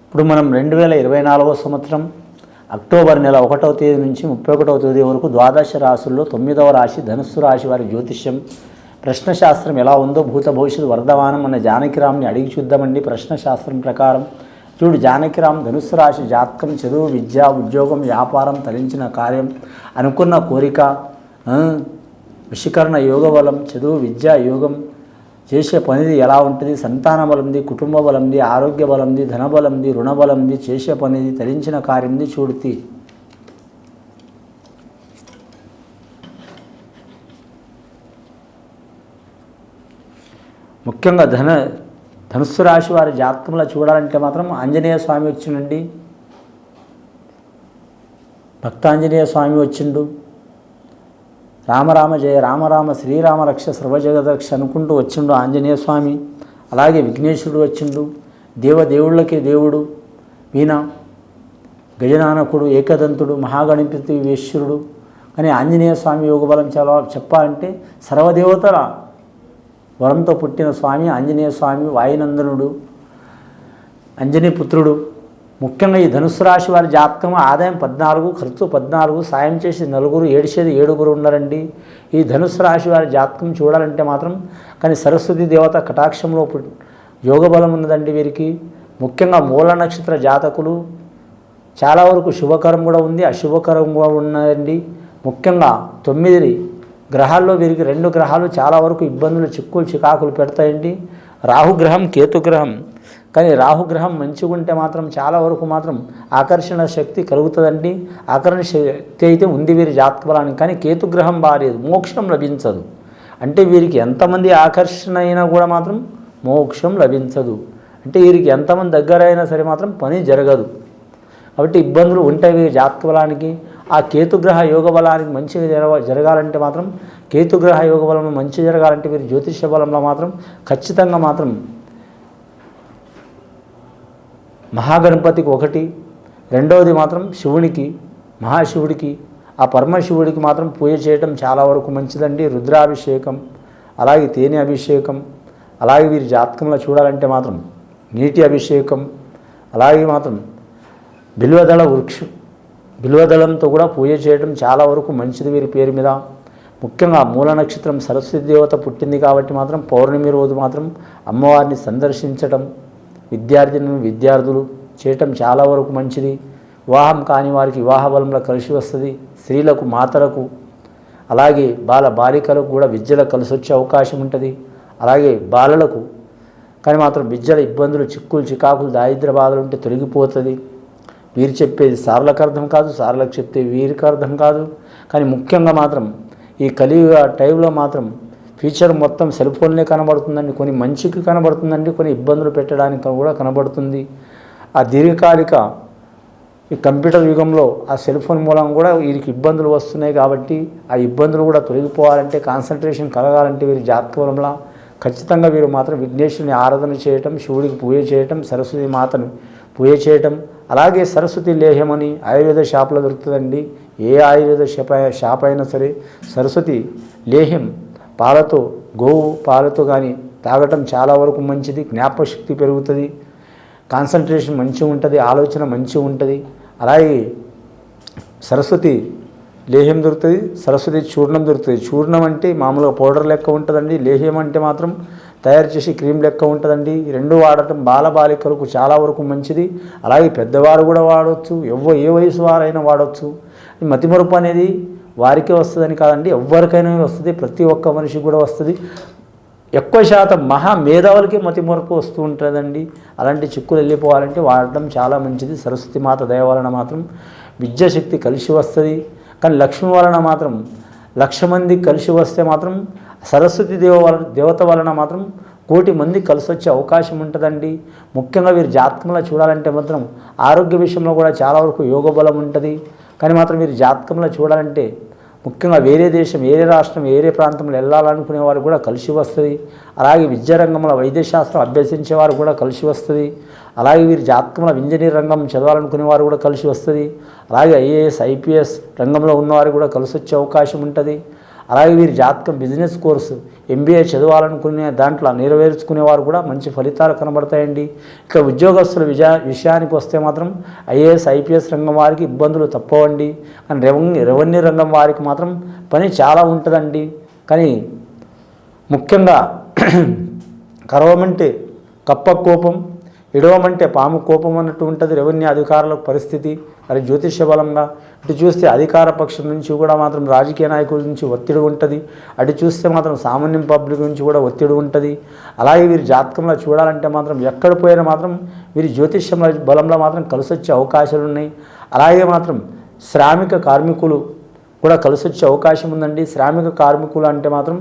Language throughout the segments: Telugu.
ఇప్పుడు మనం 2024వ సంవత్సరం అక్టోబర్ నెల 1వ తేదీ నుంచి 31వ తేదీ వరకు ద్వాదశ రాశుల్లో 9వ రాశి ధనుస్సు రాశి వారి జ్యోతిష్యం ప్రశ్నశాస్త్రం ఎలా ఉందో భూత భవిష్యత్తు వర్ధమానం మన జానకిరామ్ని అడిగి చూద్దామండి. ప్రశ్నశాస్త్రం ప్రకారం చూడు, జానకిరామ్ ధనుస్సు రాశి జాతకం చదువు, విద్య, ఉద్యోగం, వ్యాపారం, తలించిన కార్యం, అనుకున్న కోరిక, వశీకరణ యోగ బలం, చదువు, విద్య, యోగం, చేసే పనిది ఎలా ఉంటుంది, సంతాన బలంది, కుటుంబ బలంది, ఆరోగ్య బలంది, ధన బలంది, రుణ బలంది, చేసే పనిది, తరించిన కార్యంది చూడుతి. ముఖ్యంగా ధనుస్సు రాశి వారి జాతకంలో చూడాలంటే మాత్రం ఆంజనేయ స్వామి వచ్చిండండి. భక్తాంజనేయ స్వామి వచ్చిండు. రామరామ జయ రామరామ శ్రీరామ రక్ష సర్వజగదరక్ష అనుకుంటూ వచ్చిండు ఆంజనేయ స్వామి. అలాగే విఘ్నేశ్వరుడు వచ్చిండు. దేవుళ్ళకే దేవుడు, వీణ గజనానకుడు, ఏకదంతుడు, మహాగణపతి వేశ్వరుడు. కానీ ఆంజనేయ స్వామి యోగబలం చాలా చెప్పాలంటే సర్వదేవతల వరంతో పుట్టిన స్వామి ఆంజనేయ స్వామి, వాయునందనుడు, అంజనీపుత్రుడు. ముఖ్యంగా ఈ ధనుస్సు రాశి వారి జాతకం ఆదాయం 14, ఖర్చు 14, సాయం చేసి 4, ఏడిచేది 7 ఉన్నారండి. ఈ ధనుస్సు రాశి వారి జాతకం చూడాలంటే మాత్రం కానీ సరస్వతి దేవత కటాక్షంలో యోగబలం ఉన్నదండి వీరికి. ముఖ్యంగా మూల నక్షత్ర జాతకులు చాలా వరకు శుభకరం కూడా ఉంది, అశుభకరం కూడా ఉన్నదండి. ముఖ్యంగా 9 గ్రహాల్లో వీరికి 2 గ్రహాలు చాలా వరకు ఇబ్బందులు, చిక్కులు, చికాకులు పెడతాయండి. రాహుగ్రహం, కేతుగ్రహం. కానీ రాహుగ్రహం మంచిగా ఉంటే మాత్రం చాలా వరకు మాత్రం ఆకర్షణ శక్తి కలుగుతుందండి. ఆకర్షణ శక్తి అయితే ఉంది వీరి జాతక బలానికి. కానీ కేతుగ్రహం బాలేదు, మోక్షం లభించదు. అంటే వీరికి ఎంతమంది ఆకర్షణ అయినా కూడా మాత్రం మోక్షం లభించదు. అంటే వీరికి ఎంతమంది దగ్గర అయినా సరే మాత్రం పని జరగదు. కాబట్టి ఇబ్బందులు ఉంటాయి వీరి జాతక బలానికి. ఆ కేతుగ్రహ యోగ బలానికి మంచిగా జరగాలంటే మాత్రం కేతుగ్రహ యోగ బలం మంచి జరగాలంటే వీరి జ్యోతిష బలంలో మాత్రం ఖచ్చితంగా మాత్రం మహాగణపతికి 1, 2వది మాత్రం శివునికి, మహాశివుడికి, ఆ పరమశివుడికి మాత్రం పూజ చేయటం చాలా వరకు మంచిదండి. రుద్రాభిషేకం, అలాగే తేనె అభిషేకం, అలాగే వీరి జాతకంలో చూడాలంటే మాత్రం నీటి అభిషేకం, అలాగే మాత్రం బిల్వదళంతో కూడా పూజ చేయడం చాలా వరకు మంచిది వీరి పేరు మీద. ముఖ్యంగా మూల నక్షత్రం సరస్వతి దేవత పుట్టింది కాబట్టి మాత్రం పౌర్ణమి రోజు మాత్రం అమ్మవారిని సందర్శించటం విద్యార్థులు చేయటం చాలా వరకు మంచిది. వివాహం కాని వారికి వివాహ బలంలో కలిసి వస్తుంది. స్త్రీలకు, మాతలకు, అలాగే బాలికలకు కూడా విద్యలో కలిసి వచ్చే అవకాశం ఉంటుంది. అలాగే బాలలకు కానీ మాత్రం విద్యల ఇబ్బందులు, చిక్కులు, చికాకులు, దారిద్ర్య బాధలు ఉంటే తొలగిపోతుంది. వీరు చెప్పేది సార్లకు అర్థం కాదు, సార్లకు చెప్తే వీరికి అర్థం కాదు. కానీ ముఖ్యంగా మాత్రం ఈ కలియుగ టైంలో మాత్రం ఫ్యూచర్ మొత్తం సెల్ ఫోన్లే కనబడుతుందండి. కొన్ని మంచికి కనబడుతుందండి, కొన్ని ఇబ్బందులు పెట్టడానికి కూడా కనబడుతుంది. ఆ దీర్ఘకాలిక ఈ కంప్యూటర్ యుగంలో ఆ సెల్ ఫోన్ మూలంగా కూడా వీరికి ఇబ్బందులు వస్తున్నాయి. కాబట్టి ఆ ఇబ్బందులు కూడా తొలగిపోవాలంటే, కాన్సన్ట్రేషన్ కలగాలంటే వీరి జాతకంలో ఖచ్చితంగా వీరు మాత్రం విఘ్నేశ్వరుని ఆరాధన చేయటం, శివుడికి పూజ చేయటం, సరస్వతి మాతను పూజ చేయటం. అలాగే సరస్వతి లేహ్యం అని ఆయుర్వేద షాప్లో దొరుకుతుందండి. ఏ ఆయుర్వేద షాప్ అయినా సరే సరస్వతి లేహ్యం పాలతో, గోవు పాలతో కానీ తాగటం చాలా వరకు మంచిది. జ్ఞాపకశక్తి పెరుగుతుంది, కాన్సన్ట్రేషన్ మంచిగా ఉంటుంది, ఆలోచన మంచిగా ఉంటుంది. అలాగే సరస్వతి లేహ్యం దొరుకుతుంది, సరస్వతి చూర్ణం దొరుకుతుంది. చూర్ణం అంటే మామూలుగా పౌడర్ లెక్క ఉంటుందండి. లేహ్యం అంటే మాత్రం తయారు చేసి క్రీమ్ లెక్క ఉంటుందండి. ఈ 2 వాడటం బాలబాలికలకు చాలా వరకు మంచిది. అలాగే పెద్దవారు కూడా వాడవచ్చు, ఏ వయసు వారైనా వాడవచ్చు. మతిమరుపు అనేది వారికే వస్తుందని కాదండి, ఎవరికైనా వస్తుంది. ప్రతి ఒక్క మనిషికి కూడా వస్తుంది. ఎక్కువ శాతం మేధావులకి మతిమరుపు వస్తూ ఉంటుందండి. అలాంటి చిక్కులు వెళ్ళిపోవాలంటే వాడటం చాలా మంచిది. సరస్వతి మాత దయ వలన మాత్రం విద్యాశక్తి కలిసి వస్తుంది. కానీ లక్ష్మి వలన మాత్రం 1,00,000 మంది కలిసి వస్తే మాత్రం సరస్వతి దేవత వలన మాత్రం 1,00,00,000 మంది కలిసి వచ్చే అవకాశం ఉంటుందండి. ముఖ్యంగా వీరి జాతకంలో చూడాలంటే మాత్రం ఆరోగ్య విషయంలో కూడా చాలా వరకు యోగ బలం ఉంటుంది. కానీ మాత్రం వీరి జాతకంలో చూడాలంటే ముఖ్యంగా వేరే దేశం, వేరే రాష్ట్రం, వేరే ప్రాంతంలో వెళ్ళాలనుకునే వారు కూడా కలిసి వస్తుంది. అలాగే విద్యారంగంలో వైద్యశాస్త్రం అభ్యసించేవారు కూడా కలిసి వస్తుంది. అలాగే వీరి జాతకంలో ఇంజనీర్ రంగం చదవాలనుకునే వారు కూడా కలిసి వస్తుంది. అలాగే ఐఏఎస్, ఐపీఎస్ రంగంలో ఉన్నవారు కూడా కలిసి వచ్చే అవకాశం ఉంటుంది. అలాగే వీరి జాతకం బిజినెస్ కోర్సు MBA చదవాలనుకునే దాంట్లో నెరవేర్చుకునేవారు కూడా మంచి ఫలితాలు కనబడతాయండి. ఇక ఉద్యోగస్తుల విషయానికి వస్తే మాత్రం IAS IPS రంగం వారికి ఇబ్బందులు తప్పవండి. కానీ రెవెన్యూ రంగం వారికి మాత్రం పని చాలా ఉంటుందండి. కానీ ముఖ్యంగా కరవమంటే కప్ప కోపం, ఇడవమంటే పాము కోపం అన్నట్టు ఉంటుంది రెవెన్యూ అధికారుల పరిస్థితి. మరి జ్యోతిష్య బలంగా ఇటు చూస్తే అధికార పక్షం నుంచి కూడా మాత్రం రాజకీయ నాయకుల నుంచి ఒత్తిడి ఉంటుంది, అటు చూస్తే మాత్రం సామాన్యం పబ్లిక్ నుంచి కూడా ఒత్తిడి ఉంటుంది. అలాగే వీరి జాతకంలో చూడాలంటే మాత్రం ఎక్కడ పోయినా మాత్రం వీరి జ్యోతిష్య బలంలో మాత్రం కలిసి వచ్చే అవకాశాలు ఉన్నాయి. అలాగే మాత్రం శ్రామిక కార్మికులు కూడా కలిసి వచ్చే అవకాశం ఉందండి. శ్రామిక కార్మికులు అంటే మాత్రం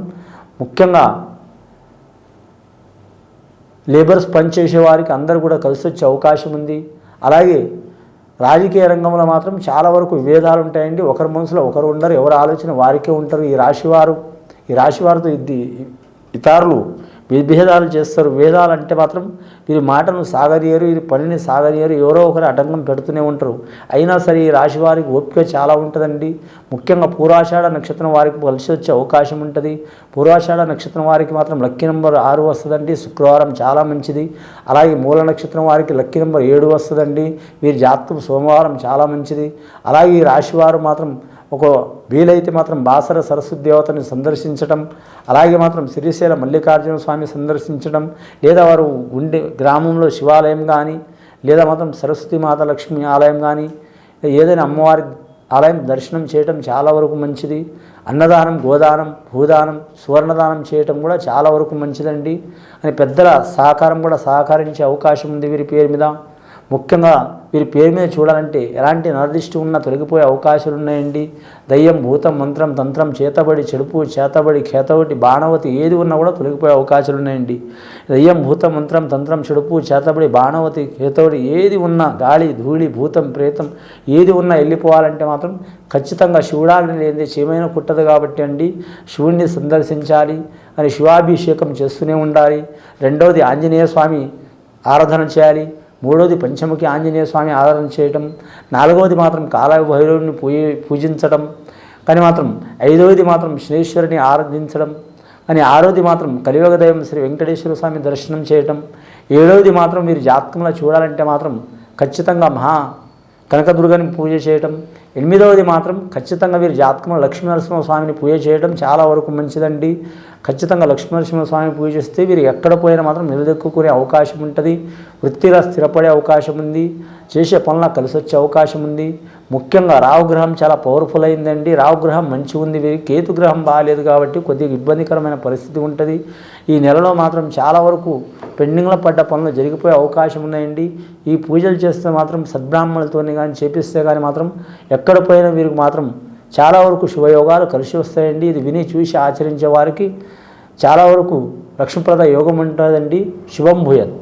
ముఖ్యంగా లేబర్స్ పనిచేసే వారికి అందరూ కూడా కలిసి వచ్చే అవకాశం ఉంది. అలాగే రాజకీయ రంగంలో మాత్రం చాలా వరకు విభేదాలు ఉంటాయండి. ఒకరి మనసులో ఒకరు ఉండరు, ఎవరి ఆలోచన వారికే ఉంటారు. ఈ రాశివారితో ఇతరులు విభేదాలు చేస్తారు. విభేదాలు అంటే మాత్రం వీరి మాటను సాగనీయరు, వీరి పనిని సాగనీయరు, ఎవరో ఒకరు అడ్డంకం పెడుతూనే ఉంటారు. అయినా సరే ఈ రాశి వారికి ఓపిక చాలా ఉంటుందండి. ముఖ్యంగా పూర్వాషాఢ నక్షత్రం వారికి కలిసి వచ్చే అవకాశం ఉంటుంది. పూర్వాషాఢ నక్షత్రం వారికి మాత్రం లక్కీ నెంబర్ 6 వస్తుందండి, శుక్రవారం చాలా మంచిది. అలాగే మూల నక్షత్రం వారికి లక్కీ నెంబర్ 7 వస్తుందండి, వీరి జాతకం సోమవారం చాలా మంచిది. అలాగే ఈ రాశివారు మాత్రం వీలైతే మాత్రం బాసర సరస్వతి దేవతని సందర్శించడం, అలాగే మాత్రం శ్రీశైల మల్లికార్జున స్వామి సందర్శించడం, లేదా వారు గ్రామంలో శివాలయం కానీ లేదా మాత్రం సరస్వతి మాత లక్ష్మి ఆలయం కానీ ఏదైనా అమ్మవారి ఆలయం దర్శనం చేయటం చాలా వరకు మంచిది. అన్నదానం, గోదానం, భూదానం, సువర్ణదానం చేయటం కూడా చాలా వరకు మంచిదండి. అని పెద్దల సహకారం కూడా సహకరించే అవకాశం ఉంది వీరి పేరు మీద. ముఖ్యంగా వీరి పేరు మీద చూడాలంటే ఎలాంటి నరదిష్టి ఉన్నా తొలగిపోయే అవకాశాలు ఉన్నాయండి. దయ్యం, భూతం, మంత్రం, తంత్రం, చేతబడి, చెడుపు, చేతబడి, ఖేతవటి, బాణవతి ఏది ఉన్నా కూడా తొలగిపోయే అవకాశాలు ఉన్నాయండి. దయ్యం, భూతం, మంత్రం, తంత్రం, చెడుపు, చేతబడి, బాణవతి, ఖేతవడి ఏది ఉన్నా, గాలి, ధూళి, భూతం, ప్రేతం ఏది ఉన్నా వెళ్ళిపోవాలంటే మాత్రం ఖచ్చితంగా శివుడాగ్ని లేనిదే చేయమైనా కుట్టదు కాబట్టి అండి శివుణ్ణి సందర్శించాలి అని శివాభిషేకం చేస్తూనే ఉండాలి. రెండవది ఆంజనేయ స్వామి ఆరాధన చేయాలి. మూడవది పంచముఖి ఆంజనేయ స్వామి ఆరాధన చేయటం. నాలుగవది మాత్రం కాలభైరవుని పూజించడం. కానీ మాత్రం ఐదవది మాత్రం శనేశ్వరుని ఆరాధించడం. అని ఆరోది మాత్రం కలియుగ దైవం శ్రీ వెంకటేశ్వర స్వామి దర్శనం చేయటం. ఏడవది మాత్రం మీరు జాతకంలో చూడాలంటే మాత్రం ఖచ్చితంగా కనకదుర్గని పూజ చేయటం. ఎనిమిదవది మాత్రం ఖచ్చితంగా వీరి జాతకంలో లక్ష్మీనరసింహ స్వామిని పూజ చేయడం చాలా వరకు మంచిదండి. ఖచ్చితంగా లక్ష్మీనరసింహ స్వామిని పూజ చేస్తే వీరు ఎక్కడ పోయినా మాత్రం నిలదొక్కునే అవకాశం ఉంటుంది. వృత్తిలో స్థిరపడే అవకాశం ఉంది. చేసే పనుల కలిసి వచ్చే అవకాశం ఉంది. ముఖ్యంగా రావుగ్రహం చాలా పవర్ఫుల్ అయిందండి. రావుగ్రహం మంచిగా ఉంది. వీరికి కేతుగ్రహం బాగాలేదు కాబట్టి కొద్దిగా ఇబ్బందికరమైన పరిస్థితి ఉంటుంది. ఈ నెలలో మాత్రం చాలా వరకు పెండింగ్లో పడ్డ పనులు జరిగిపోయే అవకాశం ఉన్నాయండి. ఈ పూజలు చేస్తే మాత్రం సద్బ్రాహ్మణులతో కానీ చేపిస్తే కానీ మాత్రం ఎక్కడ పోయినా వీరికి మాత్రం చాలా వరకు శుభయోగాలు కలిసి వస్తాయండి. ఇది విని చూసి ఆచరించే వారికి చాలా వరకు లక్ష్మీప్రద యోగం ఉంటుందండి. శుభం భూయత్.